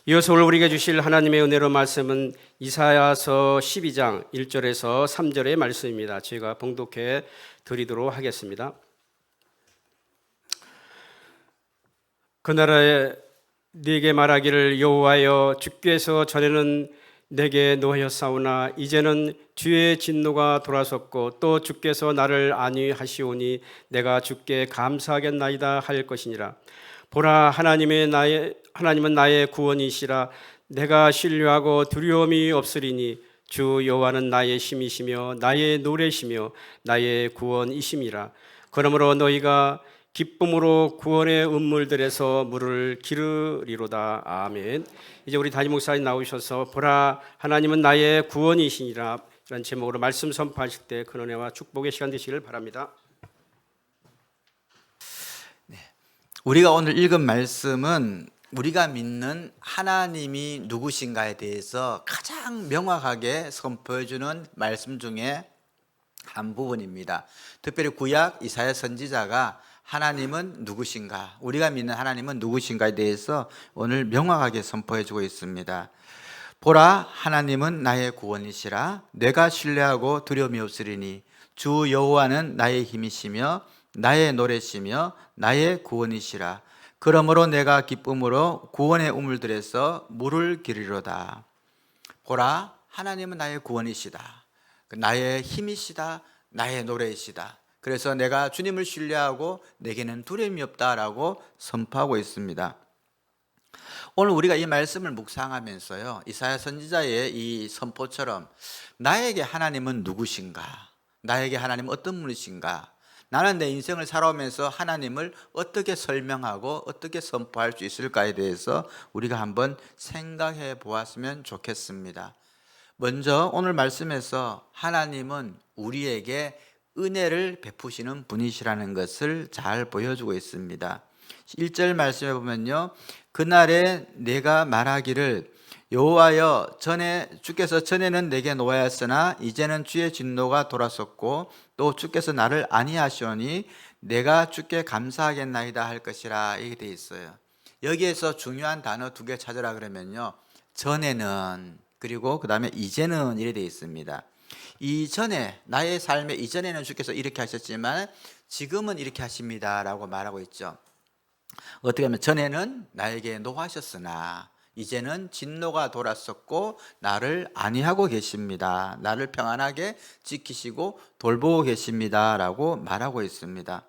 이어서 오늘 우리에게 주실 하나님의 은혜로 말씀은 이사야서 12장 1절에서 3절의 말씀입니다. 제가 봉독해 드리도록 하겠습니다. 그날에 네게 말하기를 여호와여 주께서 전에는 내게 노하였사오나 이제는 주의 진노가 돌아섰고 또 주께서 나를 안위하시오니 내가 주께 감사하겠나이다 할 것이니라. 보라 하나님은 나의 구원이시라. 내가 신뢰하고 두려움이 없으리니 주 여호와는 나의 힘이시며 나의 노래시며 나의 구원이심이라. 그러므로 너희가 기쁨으로 구원의 음물들에서 물을 기르리로다. 아멘. 이제 우리 담임 목사님 나오셔서 보라 하나님은 나의 구원이시니라 이런 제목으로 말씀 선포하실 때 그 은혜와 축복의 시간 되시기를 바랍니다. 우리가 오늘 읽은 말씀은 우리가 믿는 하나님이 누구신가에 대해서 가장 명확하게 선포해주는 말씀 중에 한 부분입니다. 특별히 구약 이사야 선지자가 하나님은 누구신가, 우리가 믿는 하나님은 누구신가에 대해서 오늘 명확하게 선포해주고 있습니다. 보라 하나님은 나의 구원이시라. 내가 신뢰하고 두려움이 없으리니 주 여호와는 나의 힘이시며 나의 노래시며 나의 구원이시라. 그러므로 내가 기쁨으로 구원의 우물들에서 물을 기르리로다. 보라 하나님은 나의 구원이시다. 나의 힘이시다. 나의 노래이시다. 그래서 내가 주님을 신뢰하고 내게는 두려움이 없다라고 선포하고 있습니다. 오늘 우리가 이 말씀을 묵상하면서요, 이사야 선지자의 이 선포처럼 나에게 하나님은 누구신가? 나에게 하나님은 어떤 분이신가? 나는 내 인생을 살아오면서 하나님을 어떻게 설명하고 어떻게 선포할 수 있을까에 대해서 우리가 한번 생각해 보았으면 좋겠습니다. 먼저 오늘 말씀에서 하나님은 우리에게 은혜를 베푸시는 분이시라는 것을 잘 보여주고 있습니다. 1절 말씀해 보면요, 그날에 내가 말하기를 여호와여 주께서 전에는 내게 노하였으나 이제는 주의 진노가 돌아섰고 또 주께서 나를 안위하시오니 내가 주께 감사하겠나이다 할 것이라. 이게 돼 있어요. 여기에서 중요한 단어 두 개 찾으라 그러면요, 전에는 그리고 그 다음에 이제는 이래 돼 있습니다. 이전에, 나의 삶의 이전에는 주께서 이렇게 하셨지만 지금은 이렇게 하십니다 라고 말하고 있죠. 어떻게 하면 전에는 나에게 노하셨으나 이제는 진노가 돌았었고 나를 안위하고 계십니다. 나를 평안하게 지키시고 돌보고 계십니다 라고 말하고 있습니다.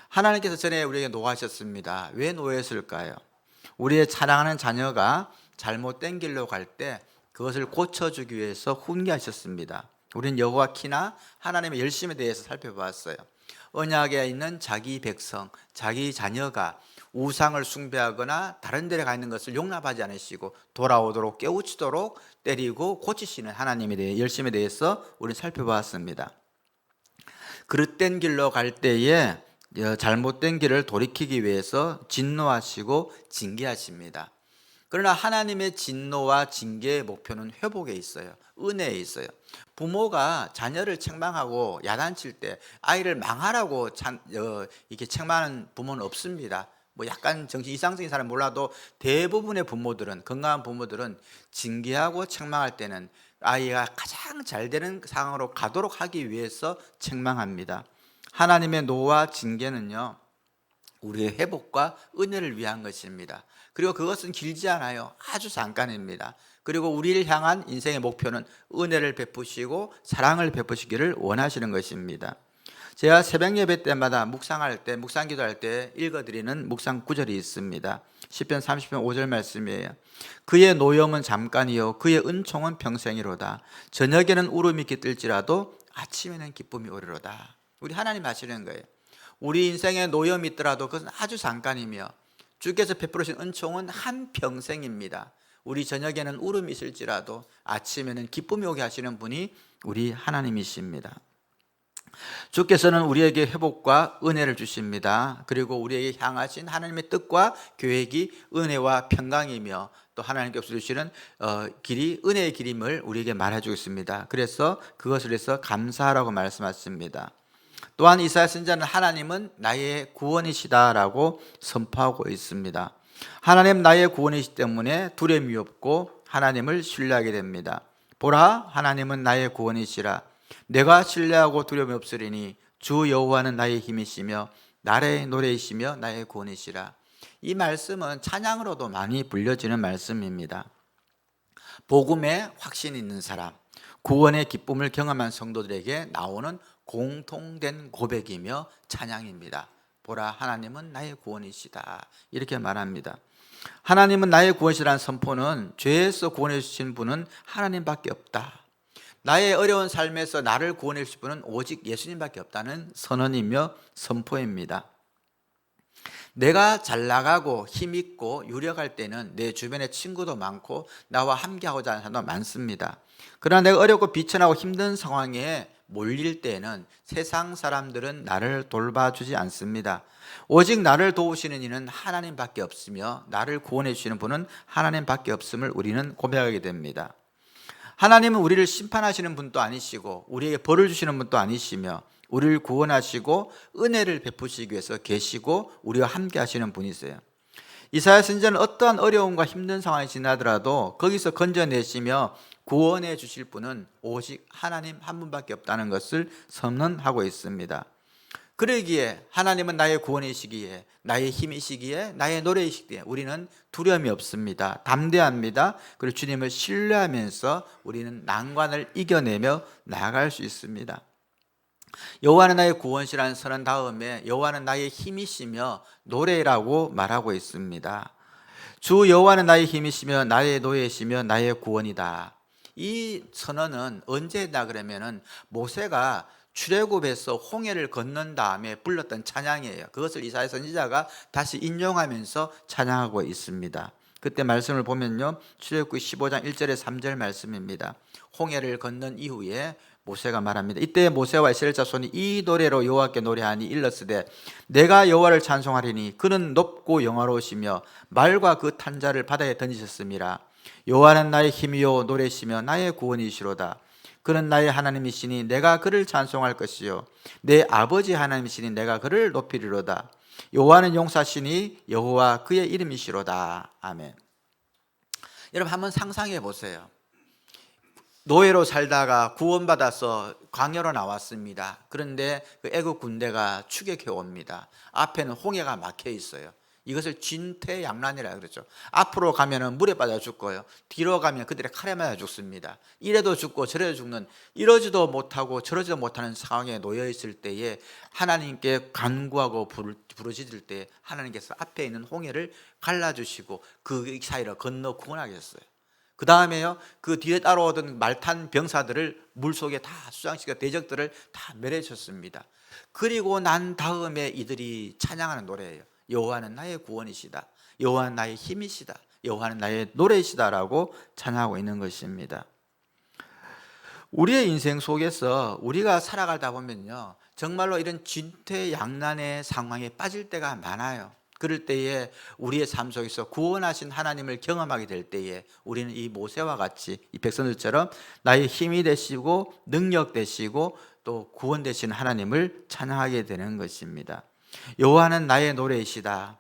하나님께서 전에 우리에게 노하셨습니다. 왜 노했을까요? 우리의 사랑하는 자녀가 잘못된 길로 갈 때 그것을 고쳐주기 위해서 훈계하셨습니다. 우리는 여호와 키나 하나님의 열심에 대해서 살펴봤어요. 언약에 있는 자기 백성, 자기 자녀가 우상을 숭배하거나 다른 데에 가 있는 것을 용납하지 않으시고 돌아오도록 깨우치도록 때리고 고치시는 하나님에 대해 열심에 대해서 우리는 살펴봤습니다. 그릇된 길로 갈 때에 잘못된 길을 돌이키기 위해서 진노하시고 징계하십니다. 그러나 하나님의 진노와 징계의 목표는 회복에 있어요. 은혜에 있어요. 부모가 자녀를 책망하고 야단칠 때 아이를 망하라고 이렇게 책망하는 부모는 없습니다. 뭐 약간 정신 이상적인 사람 몰라도 대부분의 부모들은, 건강한 부모들은 징계하고 책망할 때는 아이가 가장 잘 되는 상황으로 가도록 하기 위해서 책망합니다. 하나님의 노와 징계는요, 우리의 회복과 은혜를 위한 것입니다. 그리고 그것은 길지 않아요. 아주 잠깐입니다. 그리고 우리를 향한 인생의 목표는 은혜를 베푸시고 사랑을 베푸시기를 원하시는 것입니다. 제가 새벽 예배 때마다 묵상 기도할 때 읽어드리는 묵상 구절이 있습니다. 시편 30편 5절 말씀이에요. 그의 노염은 잠깐이요 그의 은총은 평생이로다. 저녁에는 울음이 깃들지라도 아침에는 기쁨이 오리로다. 우리 하나님 하시는 거예요. 우리 인생에 노염이 있더라도 그것은 아주 잠깐이며 주께서 베풀으신 은총은 한평생입니다. 우리 저녁에는 울음이 있을지라도 아침에는 기쁨이 오게 하시는 분이 우리 하나님이십니다. 주께서는 우리에게 회복과 은혜를 주십니다. 그리고 우리에게 향하신 하나님의 뜻과 계획이 은혜와 평강이며 또 하나님께서 주시는 길이 은혜의 길임을 우리에게 말해주고 있습니다. 그래서 그것을 해서 감사하라고 말씀하십니다. 또한 이사야 선지자는 하나님은 나의 구원이시다라고 선포하고 있습니다. 하나님 나의 구원이시기 때문에 두려움이 없고 하나님을 신뢰하게 됩니다. 보라, 하나님은 나의 구원이시라. 내가 신뢰하고 두려움이 없으리니 주 여호와는 나의 힘이시며 나의 노래이시며 나의 구원이시라. 이 말씀은 찬양으로도 많이 불려지는 말씀입니다. 복음에 확신이 있는 사람, 구원의 기쁨을 경험한 성도들에게 나오는 공통된 고백이며 찬양입니다. 보라, 하나님은 나의 구원이시다. 이렇게 말합니다. 하나님은 나의 구원이시라는 선포는 죄에서 구원해 주신 분은 하나님밖에 없다. 나의 어려운 삶에서 나를 구원해 주실 분은 오직 예수님밖에 없다는 선언이며 선포입니다. 내가 잘 나가고 힘있고 유력할 때는 내 주변에 친구도 많고 나와 함께하고자 하는 사람도 많습니다. 그러나 내가 어렵고 비천하고 힘든 상황에 몰릴 때는 세상 사람들은 나를 돌봐주지 않습니다. 오직 나를 도우시는 이는 하나님밖에 없으며 나를 구원해 주시는 분은 하나님밖에 없음을 우리는 고백하게 됩니다. 하나님은 우리를 심판하시는 분도 아니시고 우리에게 벌을 주시는 분도 아니시며 우리를 구원하시고 은혜를 베푸시기 위해서 계시고 우리와 함께 하시는 분이세요. 이사야 선지자는 어떠한 어려움과 힘든 상황이 지나더라도 거기서 건져내시며 구원해 주실 분은 오직 하나님 한 분밖에 없다는 것을 선언하고 있습니다. 그러기에 하나님은 나의 구원이시기에 나의 힘이시기에 나의 노래이시기에 우리는 두려움이 없습니다. 담대합니다. 그리고 주님을 신뢰하면서 우리는 난관을 이겨내며 나아갈 수 있습니다. 여호와는 나의 구원이시라는 선언 다음에 여호와는 나의 힘이시며 노래라고 말하고 있습니다. 주 여호와는 나의 힘이시며 나의 노예이시며 나의 구원이다. 이 선언은 언제 했나 그러면은 모세가 출애굽에서 홍해를 건넌 다음에 불렀던 찬양이에요. 그것을 이사야 선지자가 다시 인용하면서 찬양하고 있습니다. 그때 말씀을 보면요, 출애굽기 15장 1절에 3절 말씀입니다. 홍해를 건넌 이후에 모세가 말합니다. 이때 모세와 이스라엘 자손이 이 노래로 여호와께 노래하니 일렀으되 내가 여호와를 찬송하리니 그는 높고 영화로우시며 말과 그 탄자를 바다에 던지셨음이라. 여호와는 나의 힘이요 노래시며 나의 구원이시로다. 그는 나의 하나님이시니 내가 그를 찬송할 것이요 내 아버지 하나님이시니 내가 그를 높이리로다. 여호와는 용사시니 여호와 그의 이름이시로다. 아멘. 여러분 한번 상상해 보세요. 노예로 살다가 구원받아서 광야로 나왔습니다. 그런데 그 애국 군대가 추격해 옵니다. 앞에는 홍해가 막혀 있어요. 이것을 진퇴양난이라 그러죠. 앞으로 가면은 물에 빠져 죽고요. 뒤로 가면 그들의 칼에 맞아 죽습니다. 이래도 죽고 저래도 죽는, 이러지도 못하고 저러지도 못하는 상황에 놓여 있을 때에 하나님께 간구하고 부르짖을 때 하나님께서 앞에 있는 홍해를 갈라주시고 그 사이로 건너 구원하게 했어요. 그 다음에요, 그 뒤에 따라오던 말탄 병사들을 물속에 다 수장시켜 대적들을 다 멸해쳤습니다. 그리고 난 다음에 이들이 찬양하는 노래예요. 여호와는 나의 구원이시다. 여호와는 나의 힘이시다. 여호와는 나의 노래이시다라고 찬양하고 있는 것입니다. 우리의 인생 속에서 우리가 살아가다 보면요, 정말로 이런 진퇴양난의 상황에 빠질 때가 많아요. 그럴 때에 우리의 삶 속에서 구원하신 하나님을 경험하게 될 때에 우리는 이 모세와 같이 이 백성들처럼 나의 힘이 되시고 능력 되시고 또 구원 되신 하나님을 찬양하게 되는 것입니다. 여호와는 나의 노래이시다.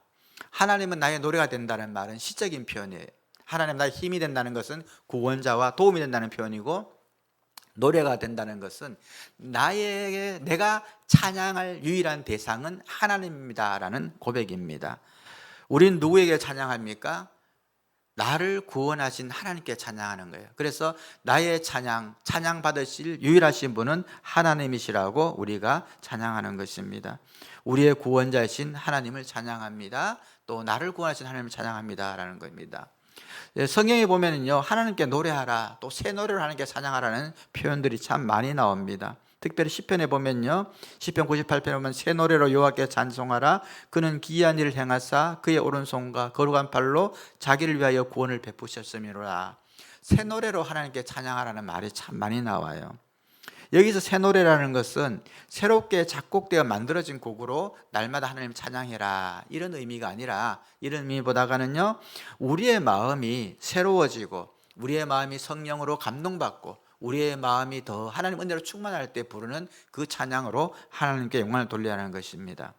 하나님은 나의 노래가 된다는 말은 시적인 표현이에요. 하나님 나의 힘이 된다는 것은 구원자와 도움이 된다는 표현이고, 노래가 된다는 것은 나에게 내가 찬양할 유일한 대상은 하나님입니다라는 고백입니다. 우린 누구에게 찬양합니까? 나를 구원하신 하나님께 찬양하는 거예요. 그래서 나의 찬양 받으실 유일하신 분은 하나님이시라고 우리가 찬양하는 것입니다. 우리의 구원자이신 하나님을 찬양합니다. 또 나를 구원하신 하나님을 찬양합니다라는 겁니다. 성경에 보면은요, 하나님께 노래하라, 또 새 노래로 하나님께 찬양하라는 표현들이 참 많이 나옵니다. 특별히 시편에 보면요, 시편 98편에 보면 새 노래로 여호와께 찬송하라. 그는 기이한 일을 행하사 그의 오른손과 거룩한 팔로 자기를 위하여 구원을 베푸셨음이로라. 새 노래로 하나님께 찬양하라는 말이 참 많이 나와요. 여기서 새 노래라는 것은 새롭게 작곡되어 만들어진 곡으로 날마다 하나님 찬양해라 이런 의미가 아니라, 이런 의미보다가는요, 우리의 마음이 새로워지고 우리의 마음이 성령으로 감동받고 우리의 마음이 더 하나님 은혜로 충만할 때 부르는 그 찬양으로 하나님께 영광을 돌려야 하는 것입니다.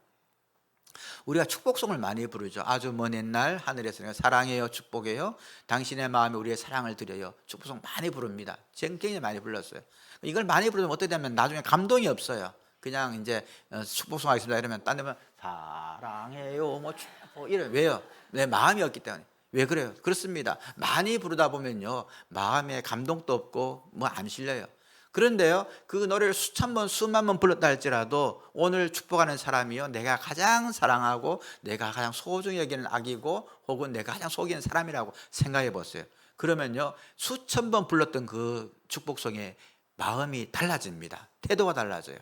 우리가 축복송을 많이 부르죠. 아주 먼 옛날 하늘에서 사랑해요, 축복해요, 당신의 마음에 우리의 사랑을 드려요. 축복송 많이 부릅니다. 굉장히 많이 불렀어요. 이걸 많이 부르면 어떻게 되면 나중에 감동이 없어요. 그냥 이제 축복송 하겠습니다 이러면 딴 데면 사랑해요 뭐 축복 이래. 왜요? 내 마음이 없기 때문에. 왜 그래요? 그렇습니다. 많이 부르다 보면요 마음에 감동도 없고 뭐 안 실려요. 그런데요 그 노래를 수천 번 수만 번 불렀다 할지라도 오늘 축복하는 사람이요 내가 가장 사랑하고 내가 가장 소중히 여기는 아기고 혹은 내가 가장 속이는 사람이라고 생각해 보세요. 그러면요 수천 번 불렀던 그 축복송의 마음이 달라집니다. 태도가 달라져요.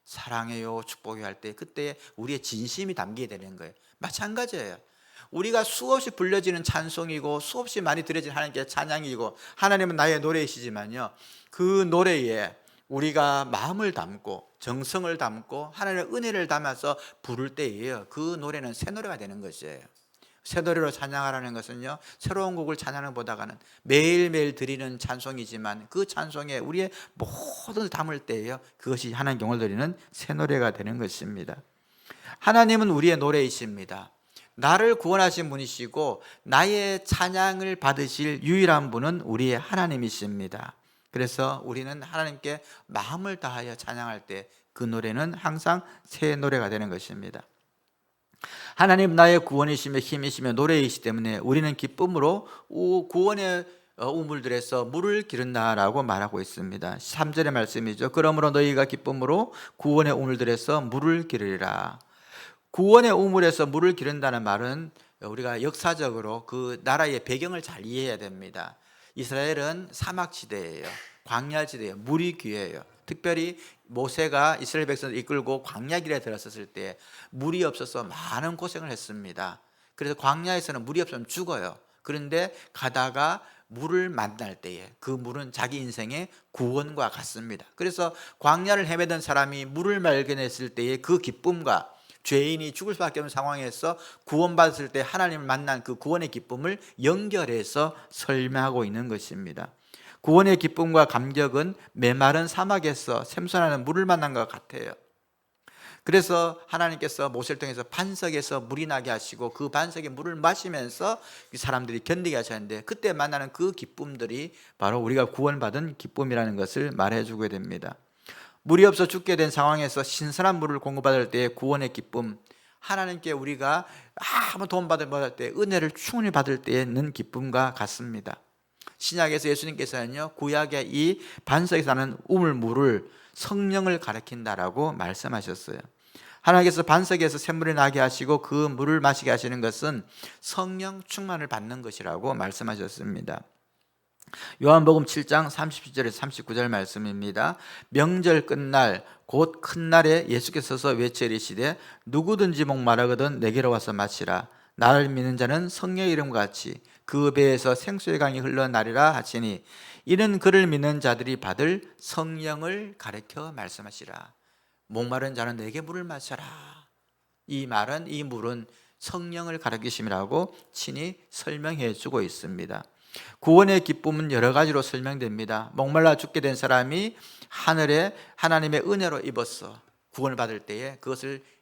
사랑해요 축복해요 할 때 그때 우리의 진심이 담기게 되는 거예요. 마찬가지예요. 우리가 수없이 불려지는 찬송이고 수없이 많이 드려진 하나님께 찬양이고 하나님은 나의 노래이시지만요 그 노래에 우리가 마음을 담고 정성을 담고 하나님의 은혜를 담아서 부를 때에요 그 노래는 새 노래가 되는 것이에요. 새 노래로 찬양하라는 것은요 새로운 곡을 찬양하는 보다가는 매일매일 드리는 찬송이지만 그 찬송에 우리의 모든 담을 때에요 그것이 하나님 영을 드리는 새 노래가 되는 것입니다. 하나님은 우리의 노래이십니다. 나를 구원하신 분이시고 나의 찬양을 받으실 유일한 분은 우리의 하나님이십니다. 그래서 우리는 하나님께 마음을 다하여 찬양할 때 그 노래는 항상 새 노래가 되는 것입니다. 하나님 나의 구원이시며 힘이시며 노래이시 때문에 우리는 기쁨으로 구원의 우물들에서 물을 기른다라고 말하고 있습니다. 3절의 말씀이죠. 그러므로 너희가 기쁨으로 구원의 우물들에서 물을 기르리라. 구원의 우물에서 물을 기른다는 말은 우리가 역사적으로 그 나라의 배경을 잘 이해해야 됩니다. 이스라엘은 사막지대예요. 광야지대예요. 물이 귀해요. 특별히 모세가 이스라엘 백성을 이끌고 광야길에 들어섰을 때 물이 없어서 많은 고생을 했습니다. 그래서 광야에서는 물이 없으면 죽어요. 그런데 가다가 물을 만날 때에 그 물은 자기 인생의 구원과 같습니다. 그래서 광야를 헤매던 사람이 물을 발견했을 때의 그 기쁨과 죄인이 죽을 수밖에 없는 상황에서 구원받았을 때 하나님을 만난 그 구원의 기쁨을 연결해서 설명하고 있는 것입니다. 구원의 기쁨과 감격은 메마른 사막에서 샘솟는 물을 만난 것 같아요. 그래서 하나님께서 모세를 통해서 반석에서 물이 나게 하시고 그 반석의 물을 마시면서 사람들이 견디게 하셨는데 그때 만나는 그 기쁨들이 바로 우리가 구원받은 기쁨이라는 것을 말해주게 됩니다. 물이 없어 죽게 된 상황에서 신선한 물을 공급받을 때의 구원의 기쁨, 하나님께 우리가 아무 도움 받을 때 은혜를 충분히 받을 때에는 기쁨과 같습니다. 신약에서 예수님께서는요 구약의 이 반석에서 나는 우물물을 성령을 가리킨다라고 말씀하셨어요. 하나님께서 반석에서 샘물이 나게 하시고 그 물을 마시게 하시는 것은 성령 충만을 받는 것이라고 말씀하셨습니다. 요한복음 7장 37절에서 39절 말씀입니다. 명절 끝날 곧 큰 날에 예수께서 서서 외쳐 이르시되 누구든지 목마르거든 내게로 와서 마시라. 나를 믿는 자는 성령의 이름과 같이 그 배에서 생수의 강이 흘러나리라 하시니 이는 그를 믿는 자들이 받을 성령을 가르쳐 말씀하시라. 목마른 자는 내게 물을 마셔라. 이 말은 이 물은 성령을 가르치심이라고 친히 설명해 주고 있습니다. 구원의 기쁨은 여러 가지로 설명됩니다. 목말라 죽게 된 사람이 하늘에 하나님의 은혜로 입어서 구원을 받을 때에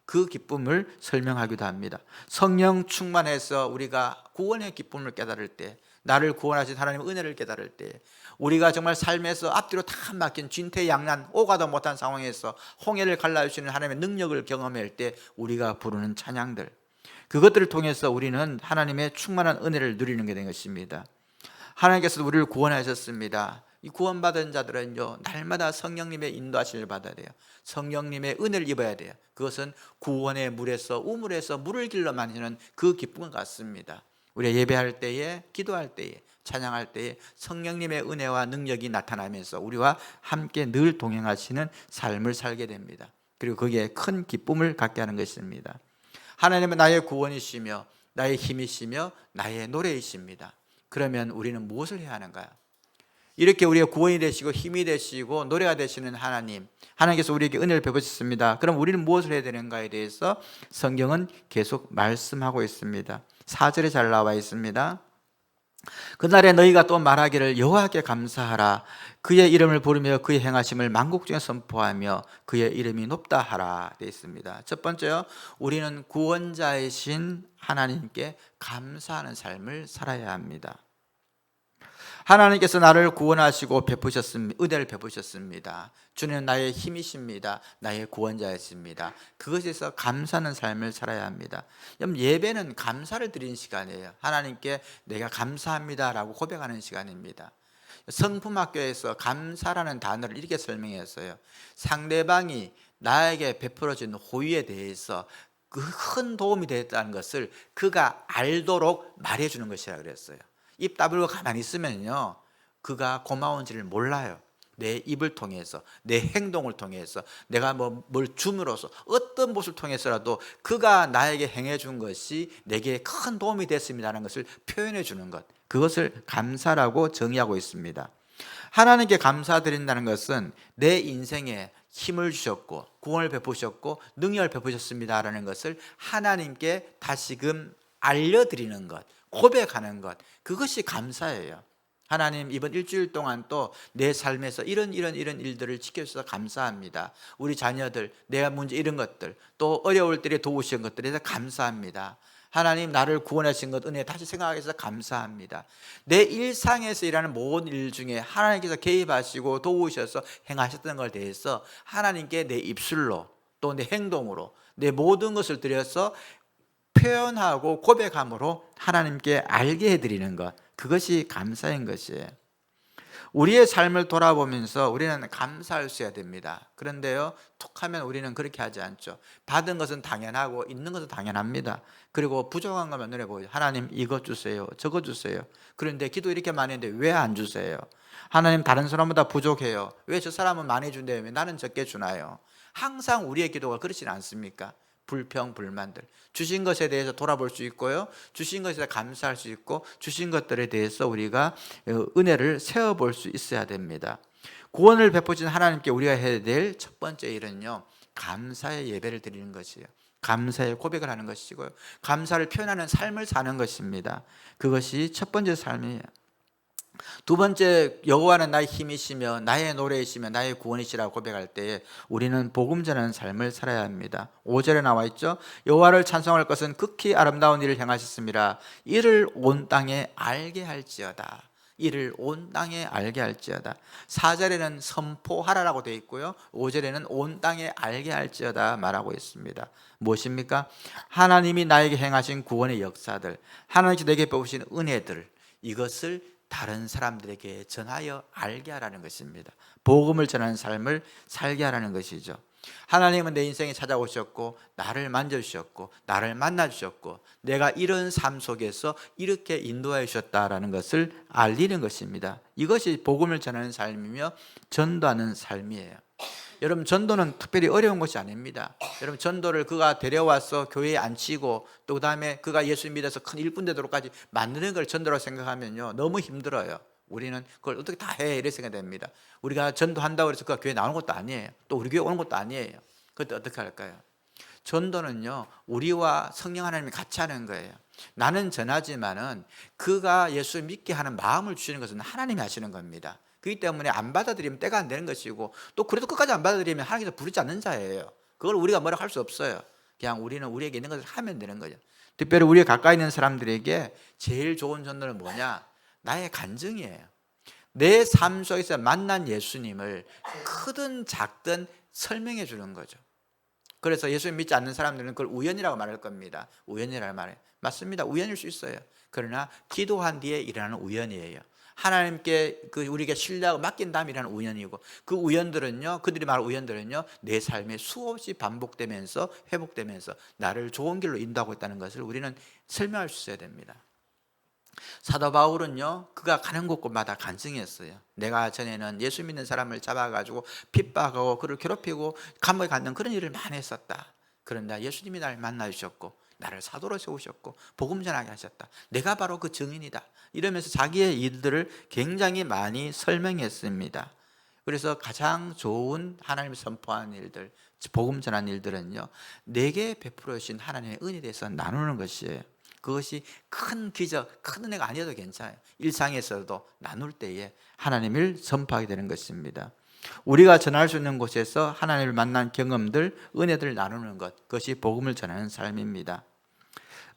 그 기쁨을 설명하기도 합니다. 성령 충만해서 우리가 구원의 기쁨을 깨달을 때, 나를 구원하신 하나님의 은혜를 깨달을 때, 우리가 정말 삶에서 앞뒤로 다 막힌 진퇴양난 오가도 못한 상황에서 홍해를 갈라주시는 하나님의 능력을 경험할 때 우리가 부르는 찬양들, 그것들을 통해서 우리는 하나님의 충만한 은혜를 누리는 게 된 것입니다. 하나님께서 우리를 구원하셨습니다. 이 구원받은 자들은요 날마다 성령님의 인도하심을 받아야 돼요. 성령님의 은혜를 입어야 돼요. 그것은 구원의 물에서 우물에서 물을 길러 마시는 그 기쁨과 같습니다. 우리가 예배할 때에, 기도할 때에, 찬양할 때에 성령님의 은혜와 능력이 나타나면서 우리와 함께 늘 동행하시는 삶을 살게 됩니다. 그리고 거기에 큰 기쁨을 갖게 하는 것입니다. 하나님은 나의 구원이시며 나의 힘이시며 나의 노래이십니다. 그러면 우리는 무엇을 해야 하는가요? 이렇게 우리의 구원이 되시고 힘이 되시고 노래가 되시는 하나님께서 우리에게 은혜를 베푸셨습니다. 그럼 우리는 무엇을 해야 되는가에 대해서 성경은 계속 말씀하고 있습니다. 4절에 잘 나와 있습니다. 그날에 너희가 또 말하기를 여호와께 감사하라. 그의 이름을 부르며 그의 행하심을 만국 중에 선포하며 그의 이름이 높다 하라 되어 있습니다. 첫 번째요, 우리는 구원자이신 하나님께 감사하는 삶을 살아야 합니다. 하나님께서 나를 구원하시고 은혜를 베푸셨습니다. 주님은 나의 힘이십니다. 나의 구원자이십니다. 그것에서 감사하는 삶을 살아야 합니다. 예배는 감사를 드리는 시간이에요. 하나님께 내가 감사합니다라고 고백하는 시간입니다. 성품학교에서 감사라는 단어를 이렇게 설명했어요. 상대방이 나에게 베풀어진 호의에 대해서 그 큰 도움이 되었다는 것을 그가 알도록 말해주는 것이라 그랬어요. 입 다물고 가만히 있으면요, 그가 고마운지를 몰라요. 내 입을 통해서, 내 행동을 통해서, 내가 뭘 줌으로써, 어떤 모습을 통해서라도 그가 나에게 행해 준 것이 내게 큰 도움이 됐습니다라는 것을 표현해 주는 것, 그것을 감사라고 정의하고 있습니다. 하나님께 감사드린다는 것은 내 인생에 힘을 주셨고 구원을 베푸셨고 능력을 베푸셨습니다라는 것을 하나님께 다시금 알려드리는 것, 고백하는 것, 그것이 감사예요. 하나님, 이번 일주일 동안 또 내 삶에서 이런 일들을 지켜주셔서 감사합니다. 우리 자녀들, 내가 문제 이런 것들, 또 어려울 때에 도우신 것들에 대해서 감사합니다. 하나님, 나를 구원하신 것 은혜 다시 생각해서 감사합니다. 내 일상에서 일하는 모든 일 중에 하나님께서 개입하시고 도우셔서 행하셨던 것에 대해서 하나님께 내 입술로 또 내 행동으로 내 모든 것을 드려서 표현하고 고백함으로 하나님께 알게 해드리는 것, 그것이 감사인 것이에요. 우리의 삶을 돌아보면서 우리는 감사할 수 있어야 됩니다. 그런데요, 툭하면 우리는 그렇게 하지 않죠. 받은 것은 당연하고 있는 것은 당연합니다. 그리고 부족한 것만 눈에 보이죠. 하나님, 이것 주세요, 저것 주세요. 그런데 기도 이렇게 많이 했는데 왜 안 주세요? 하나님, 다른 사람보다 부족해요. 왜 저 사람은 많이 준대요? 왜 나는 적게 주나요? 항상 우리의 기도가 그렇지 않습니까? 불평, 불만들, 주신 것에 대해서 돌아볼 수 있고요, 주신 것에 감사할 수 있고, 주신 것들에 대해서 우리가 은혜를 세워볼 수 있어야 됩니다. 구원을 베푸신 하나님께 우리가 해야 될 첫 번째 일은요, 감사의 예배를 드리는 것이에요. 감사의 고백을 하는 것이고요, 감사를 표현하는 삶을 사는 것입니다. 그것이 첫 번째 삶이에요. 두 번째, 여호와는 나의 힘이시며 나의 노래이시며 나의 구원이시라고 고백할 때에 우리는 복음 전하는 삶을 살아야 합니다. 5절에 나와 있죠. 여호와를 찬송할 것은 극히 아름다운 일을 행하셨습니다. 이를 온 땅에 알게 할지어다. 이를 온 땅에 알게 할지어다. 4절에는 선포하라라고 되어 있고요, 5절에는 온 땅에 알게 할지어다 말하고 있습니다. 무엇입니까? 하나님이 나에게 행하신 구원의 역사들, 하나님께서 내게 베푸신 은혜들, 이것을 다른 사람들에게 전하여 알게 하라는 것입니다. 복음을 전하는 삶을 살게 하라는 것이죠. 하나님은 내 인생에 찾아오셨고 나를 만져주셨고 나를 만나주셨고 내가 이런 삶 속에서 이렇게 인도하여 주셨다라는 것을 알리는 것입니다. 이것이 복음을 전하는 삶이며 전도하는 삶이에요. 여러분, 전도는 특별히 어려운 것이 아닙니다. 여러분, 전도를 그가 데려와서 교회에 앉히고 또 그다음에 그가 예수 믿어서 큰 일꾼 되도록까지 만드는 걸 전도라고 생각하면요, 너무 힘들어요. 우리는 그걸 어떻게 다 해 이렇게 생각됩니다. 우리가 전도한다고 해서 그가 교회 나오는 것도 아니에요. 또 우리 교회 오는 것도 아니에요. 그때 어떻게 할까요? 전도는요, 우리와 성령 하나님이 같이 하는 거예요. 나는 전하지만은 그가 예수 믿게 하는 마음을 주시는 것은 하나님이 하시는 겁니다. 그렇기 때문에 안 받아들이면 때가 안 되는 것이고, 또 그래도 끝까지 안 받아들이면 하나님께서 부르지 않는 자예요. 그걸 우리가 뭐라고 할 수 없어요. 그냥 우리는 우리에게 있는 것을 하면 되는 거죠. 특별히 우리가 가까이 있는 사람들에게 제일 좋은 전도는 뭐냐? 나의 간증이에요. 내 삶 속에서 만난 예수님을 크든 작든 설명해 주는 거죠. 그래서 예수 믿지 않는 사람들은 그걸 우연이라고 말할 겁니다. 우연이라고 말해요. 맞습니다. 우연일 수 있어요. 그러나 기도한 뒤에 일어나는 우연이에요. 하나님께 우리에게 신뢰하고 맡긴 다음에 일어나는 우연이고, 그 우연들은요, 그들이 말하는 우연들은요, 내 삶에 수없이 반복되면서 회복되면서 나를 좋은 길로 인도하고 있다는 것을 우리는 설명할 수 있어야 됩니다. 사도 바울은요, 그가 가는 곳곳마다 간증했어요. 내가 전에는 예수 믿는 사람을 잡아가지고 핍박하고 그를 괴롭히고 감옥에 갖는 그런 일을 많이 했었다. 그런데 예수님이 나를 만나주셨고 나를 사도로 세우셨고 복음 전하게 하셨다. 내가 바로 그 증인이다. 이러면서 자기의 일들을 굉장히 많이 설명했습니다. 그래서 가장 좋은 하나님이 선포한 일들, 복음 전한 일들은요, 내게 베풀어 주신 하나님의 은혜에 대해서 나누는 것이에요. 그것이 큰 기적, 큰 은혜가 아니어도 괜찮아요. 일상에서도 나눌 때에 하나님을 선포하게 되는 것입니다. 우리가 전할 수 있는 곳에서 하나님을 만난 경험들, 은혜들을 나누는 것, 그것이 복음을 전하는 삶입니다.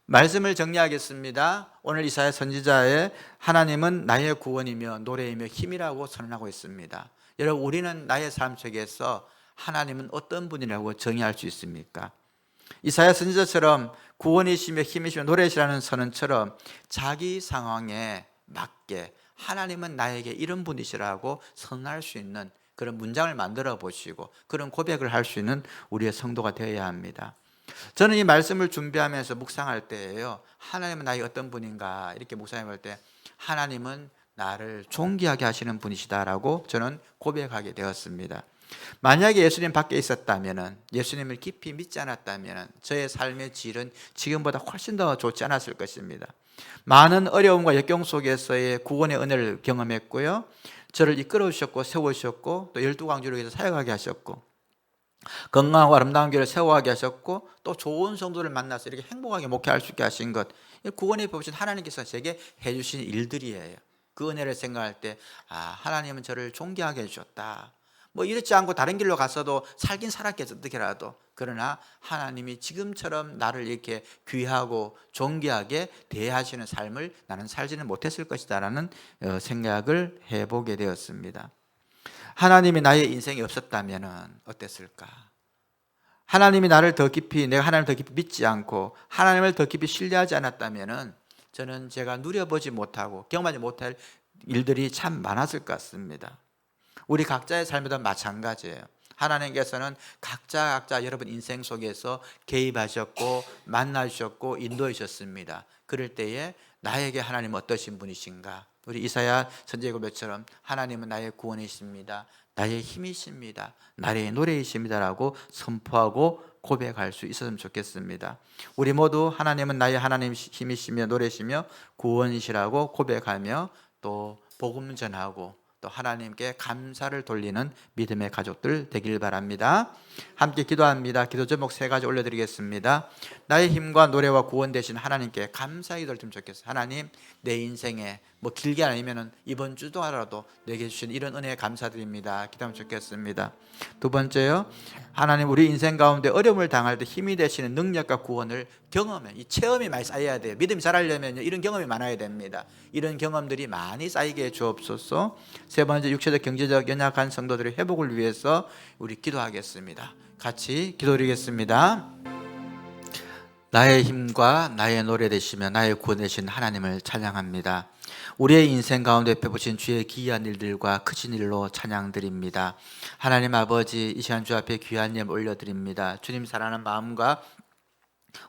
말씀을 정리하겠습니다. 오늘 이사야 선지자의 하나님은 나의 구원이며 노래이며 힘이라고 선언하고 있습니다. 여러분, 우리는 나의 삶 속에서 하나님은 어떤 분이라고 정의할 수 있습니까? 이사야 선지자처럼 구원이시며 힘이시며 노래시라는 선언처럼 자기 상황에 맞게 하나님은 나에게 이런 분이시라고 선언할 수 있는 그런 문장을 만들어 보시고 그런 고백을 할 수 있는 우리의 성도가 되어야 합니다. 저는 이 말씀을 준비하면서 묵상할 때예요, 하나님은 나에게 어떤 분인가 이렇게 묵상해 볼 때 하나님은 나를 존귀하게 하시는 분이시다라고 저는 고백하게 되었습니다. 만약에 예수님 밖에 있었다면, 예수님을 깊이 믿지 않았다면 저의 삶의 질은 지금보다 훨씬 더 좋지 않았을 것입니다. 많은 어려움과 역경 속에서의 구원의 은혜를 경험했고요, 저를 이끌어 주셨고 세우셨고 또 12광주를 위해서 사역하게 하셨고 건강하고 아름다운 교회를 세워가게 하셨고 또 좋은 성도를 만나서 이렇게 행복하게 목회할 수 있게 하신 것, 구원에 보신 하나님께서 제게 해주신 일들이에요. 그 은혜를 생각할 때 하나님은 저를 존귀하게 해주셨다. 뭐 이렇지 않고 다른 길로 갔어도 살긴 살았겠죠, 어떻게라도. 그러나 하나님이 지금처럼 나를 이렇게 귀하고 존귀하게 대하시는 삶을 나는 살지는 못했을 것이다 라는 생각을 해보게 되었습니다. 하나님이 나의 인생에 없었다면 어땠을까? 하나님이 나를 더 깊이, 내가 하나님을 더 깊이 믿지 않고 하나님을 더 깊이 신뢰하지 않았다면 저는 제가 누려보지 못하고 경험하지 못할 일들이 참 많았을 것 같습니다. 우리 각자의 삶에도 마찬가지예요. 하나님께서는 각자 여러분 인생 속에서 개입하셨고 만나주셨고 인도해 주셨습니다. 그럴 때에 나에게 하나님은 어떠신 분이신가? 우리 이사야 선지자 고백처럼 하나님은 나의 구원이십니다, 나의 힘이십니다, 나의 노래이십니다라고 선포하고 고백할 수 있었으면 좋겠습니다. 우리 모두 하나님은 나의 하나님 힘이시며 노래시며 구원이시라고 고백하며 또 복음 전하고 또 하나님께 감사를 돌리는 믿음의 가족들 되길 바랍니다. 함께 기도합니다. 기도 제목 3가지 올려드리겠습니다. 나의 힘과 노래와 구원 되신 하나님께 감사의 기도를 좀 좋겠어요. 하나님, 내 인생에 뭐 길게 아니면 이번 주도 하라도 내게 주신 이런 은혜에 감사드립니다. 기도하면 좋겠습니다. 두 번째요, 하나님 우리 인생 가운데 어려움을 당할 때 힘이 되시는 능력과 구원을 경험해, 이 체험이 많이 쌓여야 돼요. 믿음이 자라려면 이런 경험이 많아야 됩니다. 이런 경험들이 많이 쌓이게 해 주옵소서. 세 번째, 육체적 경제적 연약한 성도들의 회복을 위해서 우리 기도하겠습니다. 같이 기도드리겠습니다. 나의 힘과 나의 노래 되시며 나의 구원 되신 하나님을 찬양합니다. 우리의 인생 가운데 베푸신 주의 기이한 일들과 크신 일로 찬양드립니다. 하나님 아버지, 이 시간 주 앞에 귀한 예물 올려드립니다. 주님 사랑하는 마음과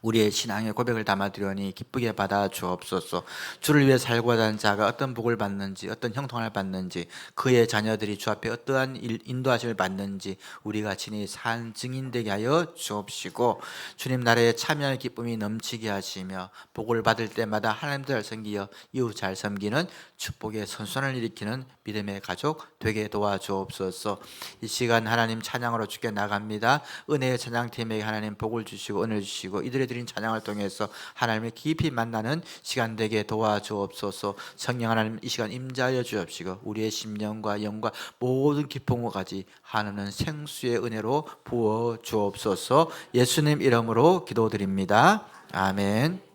우리의 신앙의 고백을 담아드리오니 기쁘게 받아 주옵소서. 주를 위해 살고 하는 자가 어떤 복을 받는지, 어떤 형통을 받는지, 그의 자녀들이 주 앞에 어떠한 인도하심을 받는지 우리가 친히 산 증인되게 하여 주옵시고, 주님 나라의 참여의 기쁨이 넘치게 하시며 복을 받을 때마다 하나님도 잘 섬기어 이웃 잘 섬기는 축복의 선순환을 일으키는 믿음의 가족 되게 도와주옵소서. 이 시간 하나님 찬양으로 주께 나갑니다. 은혜의 찬양팀에게 하나님 복을 주시고 은혜를 주시고 이들이 드린 찬양을 통해서 하나님을 깊이 만나는 시간 되게 도와주옵소서. 성령 하나님 이 시간 임재하여 주옵시고 우리의 심령과 영과 모든 기쁨과까지 하나는 생수의 은혜로 부어 주옵소서. 예수님 이름으로 기도드립니다. 아멘.